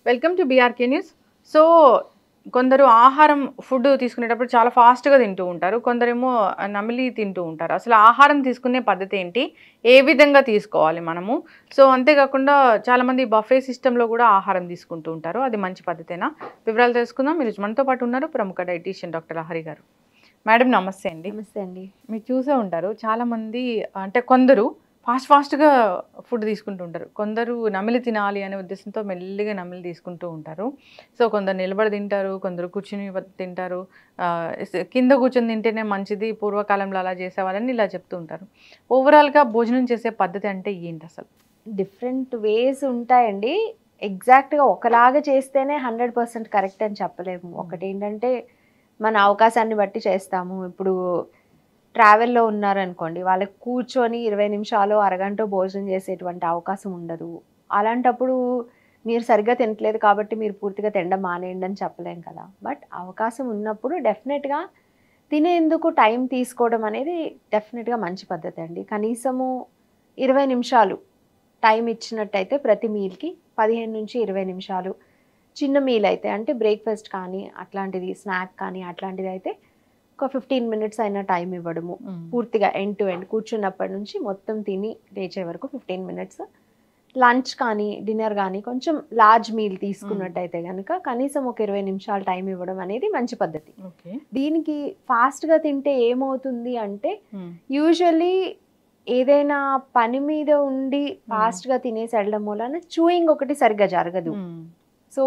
Welcome to BRK news. So కొందరు ఆహారం food తీసుకునేటప్పుడు చాలా ఫాస్ట్‌గా తింటూ ఉంటారు. కొందరేమో నమిలి తింటూ ఉంటారు. అసలు ఆహారం తీసుకునే పద్ధతి ఏంటి? ఏ విధంగా తీసుకోవాలి మనము? సో అంతే కాకుండా చాలామంది బఫే సిస్టమ్‌లో కూడా ఆహారం తీసుకుంటూ ఉంటారు. అది మంచి పద్ధతేనా? వివరాలు తెలుసుకుందాం. ఈరోజు మనతో పాటు ఉన్నారు ప్రముఖ డైటీషియన్ డాక్టర్ లహరి గారు. మేడం నమస్తే అండి. నమస్తే అండి. మీరు చూసే ఉంటారు చాలామంది అంటే కొందరు ఫాస్ట్‌గా ఫుడ్ తీసుకుంటూ ఉంటారు. కొందరు నమిలి తినాలి అనే ఉద్దేశంతో మెల్లిగా నమిలి తీసుకుంటూ ఉంటారు. సో, కొందరు నిలబడి తింటారు. కొందరు కూర్చొని తింటారు. కింద కూర్చొని తింటేనే మంచిది. పూర్వకాలంలో అలా చేసేవాళ్ళని ఇలా చెప్తూ ఉంటారు. ఓవరాల్‌గా భోజనం చేసే పద్ధతి అంటే ఏంటసలు? డిఫరెంట్ వేస్ ఉంటాయండి. ఎగ్జాక్ట్‌గా ఒకలాగా చేస్తేనే 100% కరెక్ట్ అని చెప్పలేము. ఒకటేంటంటే మన అవకాశాన్ని బట్టి చేస్తాము. ఇప్పుడు ట్రావెల్‌లో ఉన్నారనుకోండి, వాళ్ళకి కూర్చొని 20 నిమిషాలో, అరగంటో భోజనం చేసేటువంటి అవకాశం ఉండదు. అలాంటప్పుడు మీరు సరిగ్గా తినట్లేదు కాబట్టి మీరు పూర్తిగా తినడం మానేయండి అని చెప్పలేం కదా! బట్ అవకాశం ఉన్నప్పుడు డెఫినెట్‌గా తినేందుకు టైం తీసుకోవడం అనేది డెఫినెట్‌గా మంచి పద్ధతి అండి. కనీసము 20 నిమిషాలు టైం ఇచ్చినట్టయితే ప్రతి మీల్‌కి 15-20 నిమిషాలు. చిన్న మీల్ అయితే అంటే బ్రేక్‌ఫాస్ట్ కానీ, అట్లాంటిది స్నాక్ కానీ అట్లాంటిదైతే ఒక 15 మినిట్స్ అయినా టైం ఇవ్వడము. పూర్తిగా ఎండ్ టు ఎండ్ కూర్చున్నప్పటి నుంచి మొత్తం తిని లేచే వరకు 15 మినిట్స్. లంచ్ కానీ, డిన్నర్ గానీ కొంచెం లార్జ్ మీల్ తీసుకున్నట్టయితే గనక కనీసం ఒక 20 నిమిషాలు టైం ఇవ్వడం అనేది మంచి పద్ధతి. ఓకే. దీనికి ఫాస్ట్‌గా తింటే ఏమవుతుంది అంటే యూజువల్లీ ఏదైనా పని మీద ఉండి ఫాస్ట్‌గా తినేసి వెళ్ళడం మూలాన చూయింగ్ ఒకటి సరిగ్గా జరగదు. సో,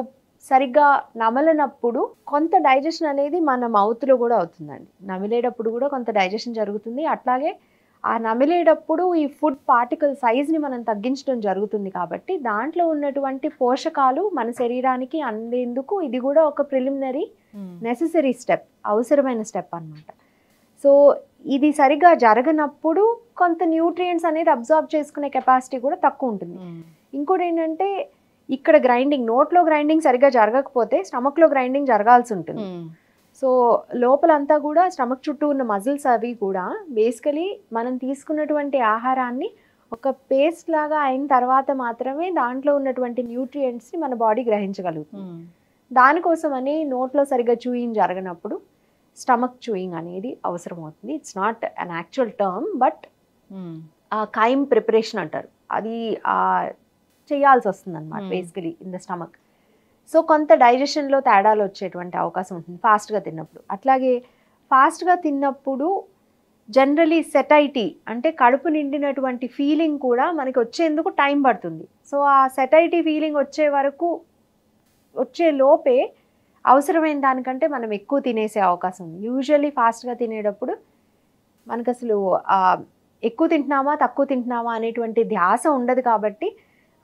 సరిగ్గా నమలనప్పుడు కొంత డైజెషన్ అనేది మన మౌత్‌లో గూడా అవుతుందండి. నమిలేటప్పుడు గూడా కొంత డైజెషన్ జరుగుతుంది. అట్లాగే ఆ నమిలేటప్పుడు ఈ ఫుడ్ పార్టికల్ సైజ్‌ని మనం తగ్గించడం జరుగుతుంది కాబట్టి, దాంట్లో ఉన్నటువంటి పోషకాలు మన శరీరానికి అందేందుకు ఇది గూడా ఒక ప్రిలిమినరీ నెసెసరీ స్టెప్. అవసరమైన స్టెప్ అన్నమాట. సో, ఇది సరిగ్గా జరగనప్పుడు కొంత న్యూట్రియంట్స్ అనేది అబ్జార్బ్ చేసుకునే కెపాసిటీ కూడా తక్కువుంటుంది. ఇంకోటేంటంటే ఇక్కడ గ్రైండింగ్, నోట్లో గ్రైండింగ్ సరిగ్గా జరగకపోతే స్టమక్‌లో గ్రైండింగ్ జరగాల్సుంటుంది. సో, లోపలంతా కూడా స్టమక్ చుట్టూ ఉన్న మజిల్స్ అవి కూడా బేసికలీ మనం తీసుకున్నటువంటి ఆహారాన్ని ఒక పేస్ట్ లాగా అయిన తర్వాత మాత్రమే దాంట్లో ఉన్నటువంటి న్యూట్రియంట్స్‌ని మన బాడీ గ్రహించగలుగుతుంది. దానికోసమని నోట్లో సరిగ్గా చూయింగ్ జరగనప్పుడు స్టమక్ చూయింగ్ అనేది అవసరమవుతుంది. It's not an actual term but chyme preparation అంటారు. అది చేయాల్సొస్తుందన్నమాట basically in the stomach. So, కొంత డైజెషన్‌లో తేడాలు వచ్చేటువంటి అవకాశం ఉంటుంది ఫాస్ట్‌గా తిన్నప్పుడు. అట్లాగే ఫాస్ట్‌గా తిన్నప్పుడు జనరలీ సెటైటీ అంటే కడుపు నిండినటువంటి ఫీలింగ్ కూడా మనకి వచ్చేందుకు టైం పడుతుంది. సో, ఆ సెటైటీ ఫీలింగ్ వచ్చే వరకు వచ్చే లోపే అవసరమైన దానికంటే మనం ఎక్కువ తినేసే అవకాశం ఉంది. యూజువల్లీ ఫాస్ట్‌గా తినేటప్పుడు మనకసలు ఎక్కువ తింటున్నామా, తక్కువ తింటున్నామా అనేటువంటి ధ్యాస ఉండదు కాబట్టి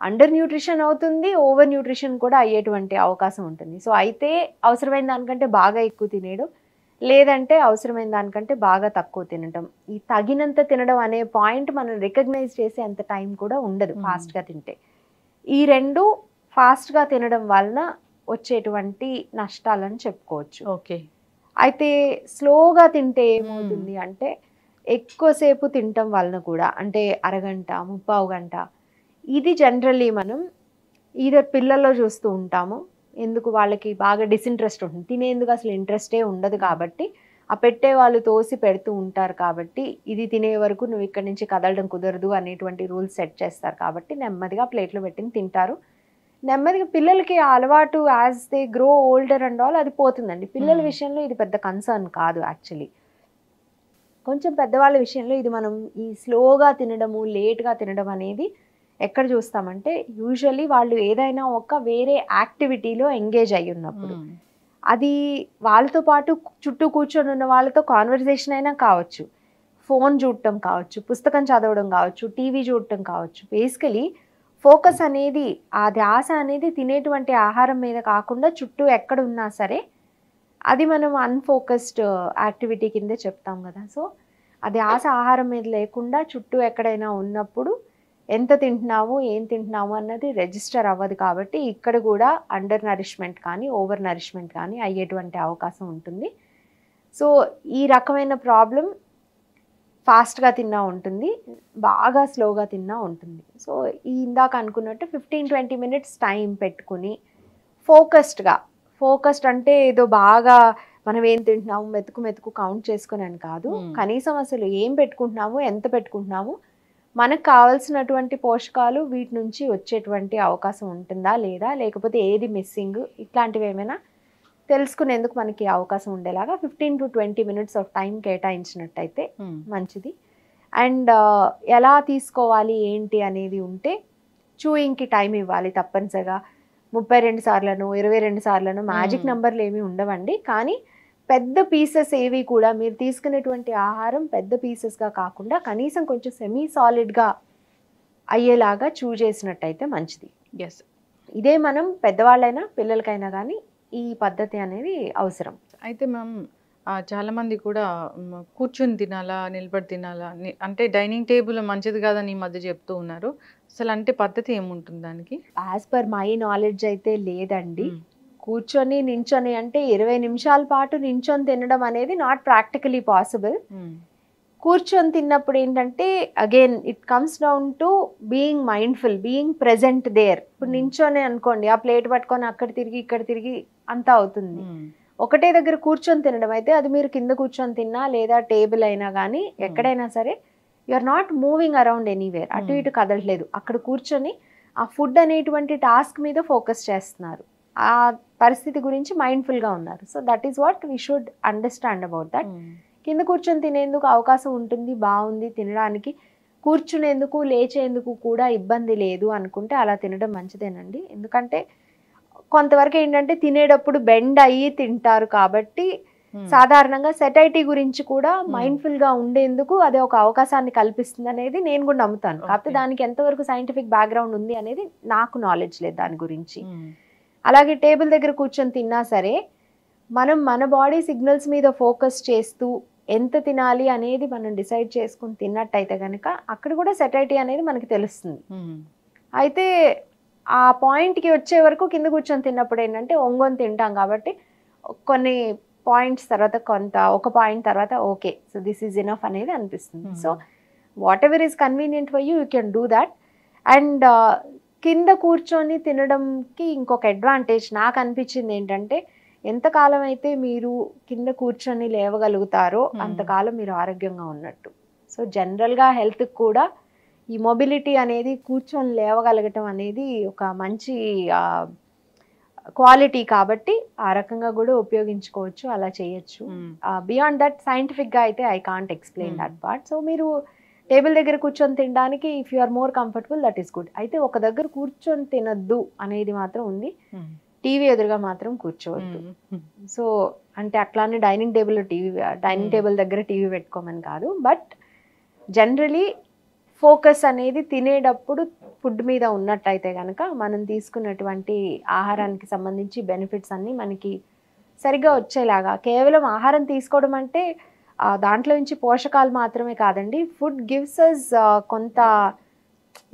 అండర్ న్యూట్రిషన్ అవుతుంది, ఓవర్ న్యూట్రిషన్ కూడా అయ్యేటువంటి అవకాశం ఉంటుంది. సో, అయితే అవసరమైన దానికంటే బాగా ఎక్కువ తినేయడం, లేదంటే అవసరమైన దానికంటే బాగా తక్కువ తినడం. ఈ తగినంత తినడం అనే పాయింట్ మనం రికగ్నైజ్ చేసే అంత టైం కూడా ఉండదు ఫాస్ట్‌గా తింటే. ఈ 2 ఫాస్ట్‌గా తినడం వలన వచ్చేటువంటి నష్టాలని చెప్పుకోవచ్చు. ఓకే. అయితే స్లోగా తింటే ఏమవుతుంది అంటే ఎక్కువసేపు తినటం వలన కూడా అంటే అరగంట, ముప్పావు గంట ఇది జనరల్లీ మనం ఈధర్ పిల్లల్లో చూస్తూ ఉంటాము. ఎందుకు వాళ్ళకి బాగా డిసింట్రెస్ట్ ఉంటుంది. తినేందుకు అసలు ఇంట్రెస్టే ఉండదు కాబట్టి ఆ పెట్టే వాళ్ళు తోసి పెడుతూ ఉంటారు కాబట్టి ఇది తినే వరకు నువ్వు ఇక్కడి నుంచి కదలడం కుదరదు అనేటువంటి రూల్స్ సెట్ చేస్తారు కాబట్టి నెమ్మదిగా ప్లేట్‌లో పెట్టింది తింటారు. నెమ్మదిగా పిల్లలకి ఆ అలవాటు as they grow older and all అది పోతుందండి. పిల్లల విషయంలో ఇది పెద్ద కన్సర్న్ కాదు యాక్చువల్లీ. కొంచెం పెద్దవాళ్ళ విషయంలో ఇది మనం ఈ స్లోగా తినడము, లేట్‌గా తినడం అనేది ఎక్కడ చూస్తామంటే యూజువల్లీ వాళ్ళు ఏదైనా ఒక వేరే యాక్టివిటీలో ఎంగేజ్ అయ్యి ఉన్నప్పుడు. అది వాళ్ళతో పాటు చుట్టూ కూర్చొని ఉన్న వాళ్ళతో కాన్వర్సేషన్ అయినా కావచ్చు. ఫోన్ చూడటం కావచ్చు, పుస్తకం చదవడం కావచ్చు, టీవీ చూడటం కావచ్చు. బేసికలీ ఫోకస్ అనేది ఆ ధ్యాస అనేది తినేటువంటి ఆహారం మీద కాకుండా చుట్టూ ఎక్కడున్నా సరే అది మనం అన్‌ఫోకస్డ్ యాక్టివిటీ కిందే చెప్తాం కదా! సో, ఆ ధ్యాస ఆహారం మీద లేకుండా చుట్టూ ఎక్కడైనా ఉన్నప్పుడు ఎంత తింటున్నాము, ఏం తింటున్నాము అన్నది రిజిస్టర్ అవ్వదు కాబట్టి ఇక్కడ కూడా అండర్ నరిష్‌మెంట్ కానీ, ఓవర్ నరిష్‌మెంట్ కానీ అయ్యేటువంటి అవకాశం ఉంటుంది. సో, ఈ రకమైన ప్రాబ్లమ్ ఫాస్ట్‌గా తిన్నా ఉంటుంది. బాగా స్లోగా తిన్నా ఉంటుంది. సో, ఈ ఇందాక అనుకున్నట్టు 15-20 మినిట్స్ టైం పెట్టుకొని ఫోకస్డ్ అంటే ఏదో బాగా మనం ఏం తింటున్నాము మెతుకు కౌంట్ చేసుకుని అని కాదు. కనీసం అసలు ఏం పెట్టుకుంటున్నాము, ఎంత పెట్టుకుంటున్నాము, మనకు కావాల్సినటువంటి పోషకాలు వీటి నుంచి వచ్చేటువంటి అవకాశం ఉంటుందా లేదా, లేకపోతే ఏది మిస్సింగ్, ఇట్లాంటివి ఏమైనా తెలుసుకునేందుకు మనకి అవకాశం ఉండేలాగా 15 to 20 minutes ఆఫ్ టైం కేటాయించినట్టయితే మంచిది. అండ్ ఎలా తీసుకోవాలి ఏంటి అనేది ఉంటే చూయింగ్కి టైం ఇవ్వాలి తప్పనిసరిగా. 32 సార్లను 22 సార్లను మ్యాజిక్ నెంబర్లు ఏమీ ఉండవండి. కానీ పెద్ద పీసెస్ ఏవి కూడా మీరు తీసుకునేటువంటి ఆహారం పెద్ద పీసెస్గా కాకుండా కనీసం కొంచెం సెమీ సాలిడ్గా అయ్యేలాగా చేసినట్టయితే మంచిది. ఎస్, ఇదే మనం పెద్దవాళ్ళైనా పిల్లలకైనా కానీ ఈ పద్ధతి అనేది అవసరం. అయితే మ్యామ్ చాలామంది కూడా కూర్చొని తినాలా నిలబడి తినాలా అంటే డైనింగ్ టేబుల్ మంచిది కాదని ఈ మధ్య చెప్తూ ఉన్నారు. అసలు అంటే పద్ధతి ఏముంటుంది దానికి? యాజ్ పర్ మై నాలెడ్జ్ అయితే లేదండి. కూర్చొని నించొని అంటే 20 నిమిషాల పాటు నించొని తినడం అనేది నాట్ ప్రాక్టికలీ పాసిబుల్. కూర్చొని తిన్నప్పుడు ఏంటంటే again it comes down to being mindful, being present there. ఇప్పుడు నించొని అనుకోండి, ఆ ప్లేట్ పట్టుకొని అక్కడ తిరిగి ఇక్కడ తిరిగి అంతా అవుతుంది. ఒకటే దగ్గర కూర్చొని తినడం అయితే అది మీరు కింద కూర్చొని తిన్నా లేదా టేబుల్ అయినా కానీ ఎక్కడైనా సరే you are not moving around anywhere, అటు ఇటు కదలట్లేదు. అక్కడ కూర్చొని ఆ ఫుడ్ అనేటువంటి టాస్క్ మీద ఫోకస్ చేస్తున్నారు, ఆ పరిస్థితి గురించి మైండ్ఫుల్గా ఉన్నారు. So that is what we should understand about that. కింద కూర్చొని తినేందుకు అవకాశం ఉంటుంది, బాగుంది తినడానికి, కూర్చునేందుకు లేచేందుకు కూడా ఇబ్బంది లేదు అనుకుంటే అలా తినడం మంచిదేనండి. ఎందుకంటే కొంతవరకు ఏంటంటే తినేటప్పుడు బెండ్ అయ్యి తింటారు కాబట్టి సాధారణంగా సెటైటీ గురించి కూడా మైండ్ఫుల్గా ఉండేందుకు అదే ఒక అవకాశాన్ని కల్పిస్తుంది అనేది నేను కూడా నమ్ముతాను. కాకపోతే దానికి ఎంతవరకు సైంటిఫిక్ బ్యాక్గ్రౌండ్ ఉంది అనేది నాకు నాలెడ్జ్ లేదు దాని గురించి. అలాగే టేబుల్ దగ్గర కూర్చొని తిన్నా సరే మనం మన బాడీ సిగ్నల్స్ మీద ఫోకస్ చేస్తూ ఎంత తినాలి అనేది మనం డిసైడ్ చేసుకుని తిన్నట్టయితే కనుక అక్కడ కూడా సెటైటీ అనేది మనకి తెలుస్తుంది. అయితే ఆ పాయింట్కి వచ్చే వరకు కింద కూర్చొని తిన్నప్పుడు ఏంటంటే ఒంగొని తింటాం కాబట్టి కొన్ని పాయింట్స్ తర్వాత ఒక పాయింట్ తర్వాత okay so this is enough అనేది అనిపిస్తుంది. So what ever is convenient for you can do that. And కింద కూర్చొని తినడంకి ఇంకొక అడ్వాంటేజ్ నాకు అనిపించింది ఏంటంటే ఎంతకాలం అయితే మీరు కింద కూర్చొని లేవగలుగుతారో అంతకాలం మీరు ఆరోగ్యంగా ఉన్నట్టు. సో జనరల్గా హెల్త్కి కూడా ఈ మొబిలిటీ అనేది కూర్చొని లేవగలగటం అనేది ఒక మంచి క్వాలిటీ కాబట్టి ఆ రకంగా కూడా ఉపయోగించుకోవచ్చు, అలా చేయొచ్చు. బియాండ్ దట్ సైంటిఫిక్గా అయితే I can't explain that part. So మీరు టేబుల్ దగ్గర కూర్చొని తినడానికి if you are more comfortable that is good. అయితే ఒక దగ్గర కూర్చొని తినద్దు అనేది మాత్రం ఉంది, టీవీ ఎదురుగా మాత్రం కూర్చోవద్దు. సో అంటే అట్లానే డైనింగ్ టేబుల్ దగ్గర టీవీ పెట్టుకోమని కాదు, బట్ జనరలీ ఫోకస్ అనేది తినేటప్పుడు ఫుడ్ మీద ఉన్నట్టయితే కనుక మనం తీసుకున్నటువంటి ఆహారానికి సంబంధించి బెనిఫిట్స్ అన్నీ మనకి సరిగ్గా వచ్చేలాగా. కేవలం ఆహారం తీసుకోవడం అంటే దాంట్లో నుంచి పోషకాలు మాత్రమే కాదండి, ఫుడ్ గివ్స్ అస్ కొంత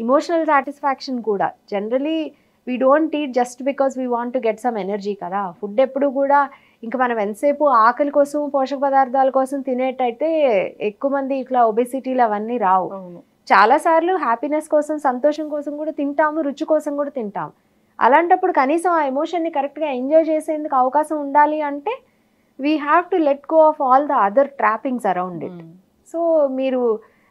ఇమోషనల్ సాటిస్ఫాక్షన్ కూడా. Generally we don't eat just because we want to get some energy కదా. ఫుడ్ ఎప్పుడు కూడా ఇంకా మనం ఎంతసేపు ఆకలి కోసం పోషక పదార్థాల కోసం తినేటైతే ఎక్కువ మంది ఇట్లా ఒబెసిటీలు అవన్నీ రావు. చాలాసార్లు హ్యాపీనెస్ కోసం సంతోషం కోసం కూడా తింటాము, రుచి కోసం కూడా తింటాం. అలాంటప్పుడు కనీసం ఆ ఎమోషన్ని కరెక్ట్గా ఎంజాయ్ చేసేందుకు అవకాశం ఉండాలి అంటే we have to let go of all the other trappings around it. So మీరు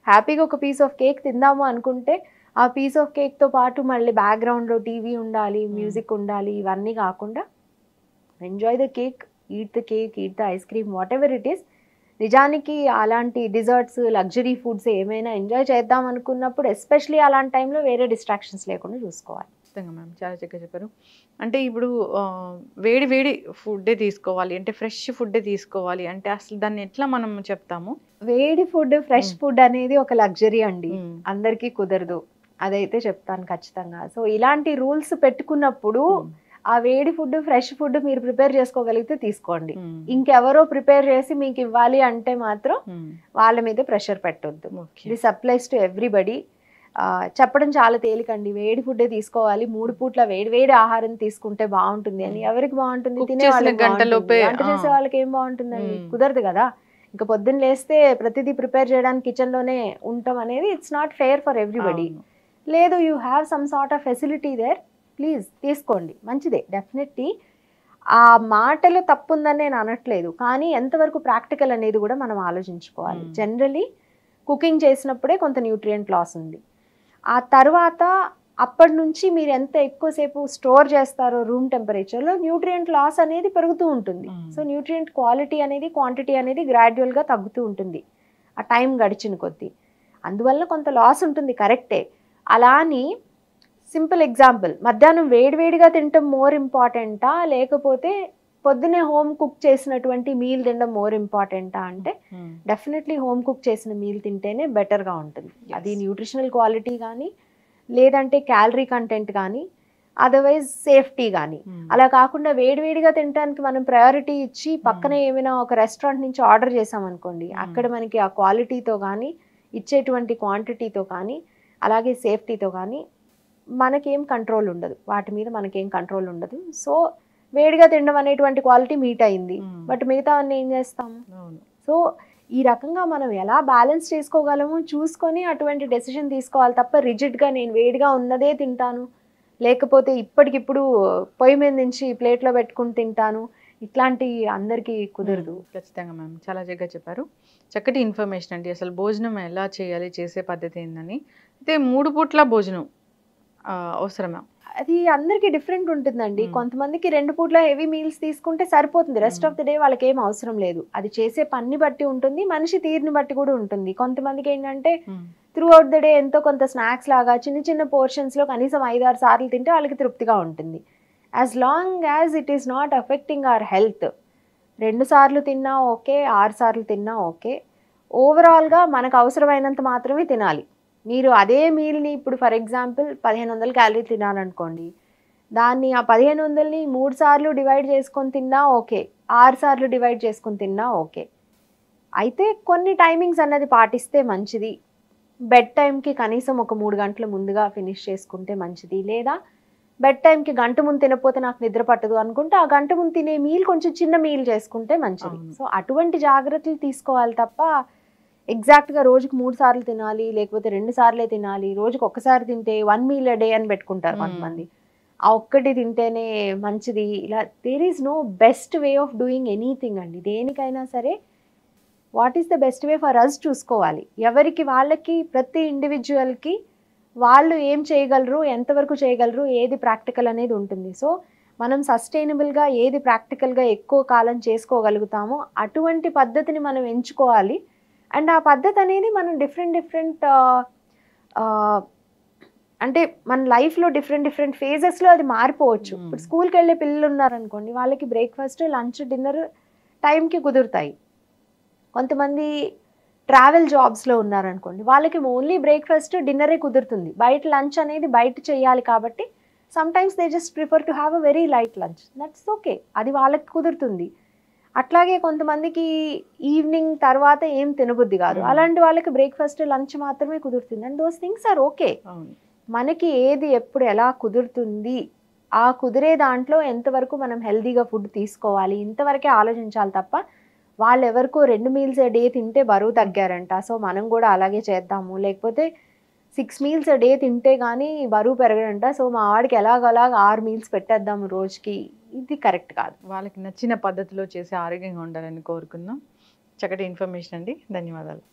హ్యాపీగా ఒక పీస్ ఆఫ్ కేక్ తిందాము అనుకుంటే ఆ పీస్ ఆఫ్ కేక్తో పాటు మళ్ళీ బ్యాక్గ్రౌండ్లో టీవీ ఉండాలి, మ్యూజిక్ ఉండాలి, ఇవన్నీ కాకుండా enjoy the cake, eat the ice cream, what ever it is. నిజానికి అలాంటి డిజర్ట్స్, లగ్జరీ ఫుడ్స్ ఏమైనా ఎంజాయ్ చేద్దాం అనుకున్నప్పుడు ఎస్పెషలీ అలాంటి టైంలో వేరే డిస్ట్రాక్షన్స్ లేకుండా చూసుకోవాలి. ఖచ్చితంగా మ్యామ్, చాలా చక్కగా చెప్పారు. అంటే ఇప్పుడు వేడి వేడి ఫుడ్డే తీసుకోవాలి అంటే ఫ్రెష్ ఫుడ్డే తీసుకోవాలి అంటే అసలు దాన్ని ఎట్లా మనం చెప్తాము? వేడి ఫుడ్, ఫ్రెష్ ఫుడ్ అనేది ఒక లగ్జరీ అండి, అందరికీ కుదరదు, అదైతే చెప్తాను ఖచ్చితంగా. సో ఇలాంటి రూల్స్ పెట్టుకున్నప్పుడు ఆ వేడి ఫుడ్, ఫ్రెష్ ఫుడ్ మీరు ప్రిపేర్ చేసుకోగలిగితే తీసుకోండి. ఇంకెవరో ప్రిపేర్ చేసి మీకు ఇవ్వాలి అంటే మాత్రం వాళ్ళ మీద ప్రెషర్ పెట్టొద్దు. This applies to everybody. చెప్పడం చాలా తేలికండి, వేడి ఫుడ్డే తీసుకోవాలి, 3 పూట్ల వేడి ఆహారం తీసుకుంటే బాగుంటుంది అని. ఎవరికి బాగుంటుంది? తినే వాళ్ళకి. వంట చేసే వాళ్ళకి ఏం బాగుంటుందండి? కుదరదు కదా. ఇంకా పొద్దున్న లేస్తే ప్రతిదీ ప్రిపేర్ చేయడానికి కిచెన్లోనే ఉండటం అనేది it's not fair for everybody. లేదు, you have some sort of facility there, please తీసుకోండి, మంచిదే డెఫినెట్లీ. ఆ మాటలో తప్పుందని నేను అనట్లేదు, కానీ ఎంతవరకు ప్రాక్టికల్ అనేది కూడా మనం ఆలోచించుకోవాలి. జనరలీ కుకింగ్ చేసినప్పుడే కొంత న్యూట్రియంట్ లాస్ ఉంది. ఆ తర్వాత అప్పటి నుంచి మీరు ఎంత ఎక్కువసేపు స్టోర్ చేస్తారో రూమ్ టెంపరేచర్లో న్యూట్రియంట్ లాస్ అనేది పెరుగుతూ ఉంటుంది. సో న్యూట్రియంట్ క్వాలిటీ అనేది క్వాంటిటీ అనేది గ్రాడ్యువల్గా తగ్గుతూ ఉంటుంది ఆ టైం గడిచిన కొద్దీ. అందువల్ల కొంత లాస్ ఉంటుంది, కరెక్టే. అలా అని సింపుల్ ఎగ్జాంపుల్, మధ్యాహ్నం వేడివేడిగా తినటం మోర్ ఇంపార్టెంటా, లేకపోతే పొద్దునే హోమ్ కుక్ చేసినటువంటి మీల్ తినడం మోర్ ఇంపార్టెంటా అంటే డెఫినెట్లీ హోమ్ కుక్ చేసిన మీల్ తింటేనే బెటర్గా ఉంటుంది. అది న్యూట్రిషనల్ క్వాలిటీ కానీ, లేదంటే క్యాలరీ కంటెంట్ కానీ, అదర్వైజ్ సేఫ్టీ కానీ. అలా కాకుండా వేడివేడిగా తినడానికి మనం ప్రయారిటీ ఇచ్చి పక్కనే ఏమైనా ఒక రెస్టారెంట్ నుంచి ఆర్డర్ చేసామనుకోండి, అక్కడ మనకి ఆ క్వాలిటీతో కానీ, ఇచ్చేటువంటి క్వాంటిటీతో కానీ, అలాగే సేఫ్టీతో కానీ మనకేం కంట్రోల్ ఉండదు, వాటి మీద మనకేం కంట్రోల్ ఉండదు. సో వేడిగా తినడం అనేటువంటి క్వాలిటీ మీట్ అయింది, బట్ మిగతా అన్నీ ఏం చేస్తాము? సో ఈ రకంగా మనం ఎలా బ్యాలెన్స్ చేసుకోగలమో చూసుకొని అటువంటి డెసిషన్ తీసుకోవాలి తప్ప రిజిడ్గా నేను వేడిగా ఉన్నదే తింటాను, లేకపోతే ఇప్పటికిప్పుడు పొయ్యి మీద నుంచి ప్లేట్లో పెట్టుకుని తింటాను, ఇట్లాంటి అందరికీ కుదరదు. ఖచ్చితంగా మ్యామ్, చాలా చక్కగా చెప్పారు. చక్కటి ఇన్ఫర్మేషన్ అండి. అసలు భోజనం ఎలా చేయాలి, చేసే పద్ధతి ఏందని. అయితే 3 పూట్ల భోజనం అవసరమా? అది అందరికీ డిఫరెంట్ ఉంటుందండి. కొంతమందికి 2 పూట్ల హెవీ మీల్స్ తీసుకుంటే సరిపోతుంది, రెస్ట్ ఆఫ్ ద డే వాళ్ళకి ఏం అవసరం లేదు. అది చేసే పని బట్టి ఉంటుంది, మనిషి తీరుని బట్టి కూడా ఉంటుంది. కొంతమందికి ఏంటంటే త్రూ అవుట్ ద డే ఎంతో కొంత స్నాక్స్ లాగా చిన్న చిన్న పోర్షన్స్లో కనీసం 5-6 సార్లు తింటే వాళ్ళకి తృప్తిగా ఉంటుంది. As long as it is not affecting our health, 2 సార్లు తిన్నా ఓకే, 6 సార్లు తిన్నా ఓకే. ఓవరాల్గా మనకు అవసరమైనంత మాత్రమే తినాలి. మీరు అదే మీల్ని ఇప్పుడు ఫర్ ఎగ్జాంపుల్ 1500 క్యాలరీ తినాలనుకోండి, దాన్ని ఆ 1500ని 3 సార్లు డివైడ్ చేసుకొని తిన్నా ఓకే, 6 సార్లు డివైడ్ చేసుకొని తిన్నా ఓకే. అయితే కొన్ని టైమింగ్స్ అన్నది పాటిస్తే మంచిది. బెడ్ టైంకి కనీసం ఒక 3 గంటల ముందుగా ఫినిష్ చేసుకుంటే మంచిది. లేదా బెడ్ టైంకి గంట ముందు తినకపోతే నాకు నిద్ర పట్టదు అనుకుంటే ఆ గంట ముందు తినే మీల్ కొంచెం చిన్న మీల్ చేసుకుంటే మంచిది. సో అటువంటి జాగ్రత్తలు తీసుకోవాలి తప్ప ఎగ్జాక్ట్గా రోజుకి 3 సార్లు తినాలి, లేకపోతే 2 సార్లే తినాలి, రోజుకి ఒక్కసారి తింటే 1 మీల్ అ డే అని పెట్టుకుంటారు కొంతమంది. ఆ ఒక్కటి తింటేనే మంచిది, ఇలా there is no best way of doing anything అండి. దేనికైనా సరే what is the best way for us చూసుకోవాలి. ఎవరికి వాళ్ళకి, ప్రతి ఇండివిజువల్కి వాళ్ళు ఏం చేయగలరు, ఎంతవరకు చేయగలరు, ఏది ప్రాక్టికల్ అనేది ఉంటుంది. సో మనం సస్టైనబుల్గా ఏది ప్రాక్టికల్గా ఎక్కువ కాలం చేసుకోగలుగుతామో అటువంటి పద్ధతిని మనం ఎంచుకోవాలి. అండ్ ఆ పద్ధతి అనేది మనం డిఫరెంట్ అంటే మన లైఫ్లో డిఫరెంట్ ఫేజెస్లో అది మారిపోవచ్చు. ఇప్పుడు స్కూల్కి వెళ్ళే పిల్లలు ఉన్నారనుకోండి, వాళ్ళకి బ్రేక్ఫాస్ట్, లంచ్, డిన్నర్ టైంకి కుదురుతాయి. కొంతమంది ట్రావెల్ జాబ్స్లో ఉన్నారనుకోండి, వాళ్ళకి ఓన్లీ బ్రేక్ఫాస్ట్, డిన్నరే కుదురుతుంది. బయట లంచ్ అనేది బయట చేయాలి కాబట్టి sometimes they just prefer to have a very light lunch, that's okay, అది వాళ్ళకి కుదురుతుంది. అట్లాగే కొంతమందికి ఈవినింగ్ తర్వాత ఏం తినబుద్ధి కాదు, అలాంటి వాళ్ళకి బ్రేక్ఫాస్ట్, లంచ్ మాత్రమే కుదురుతుంది. And those things are okay. మనకి ఏది ఎప్పుడు ఎలా కుదురుతుంది, ఆ కుదిరే దాంట్లో ఎంతవరకు మనం హెల్తీగా ఫుడ్ తీసుకోవాలి, ఇంతవరకే ఆలోచించాలి తప్ప వాళ్ళు ఎవరికో 2 మీల్స్ a డే తింటే బరువు తగ్గారంట, సో మనం కూడా అలాగే చేద్దాము, లేకపోతే 6 మీల్స్ a డే తింటే కానీ బరువు పెరగడంట, సో మా వాడికి ఎలాగలాగ 6 మీల్స్ పెట్టేద్దాము రోజుకి, ఇది కరెక్ట్ కాదు. వాళ్ళకి నచ్చిన పద్ధతిలో చేసి ఆరోగ్యంగా ఉండాలని కోరుకుందాం. చక్కటి ఇన్ఫర్మేషన్ అండి, ధన్యవాదాలు.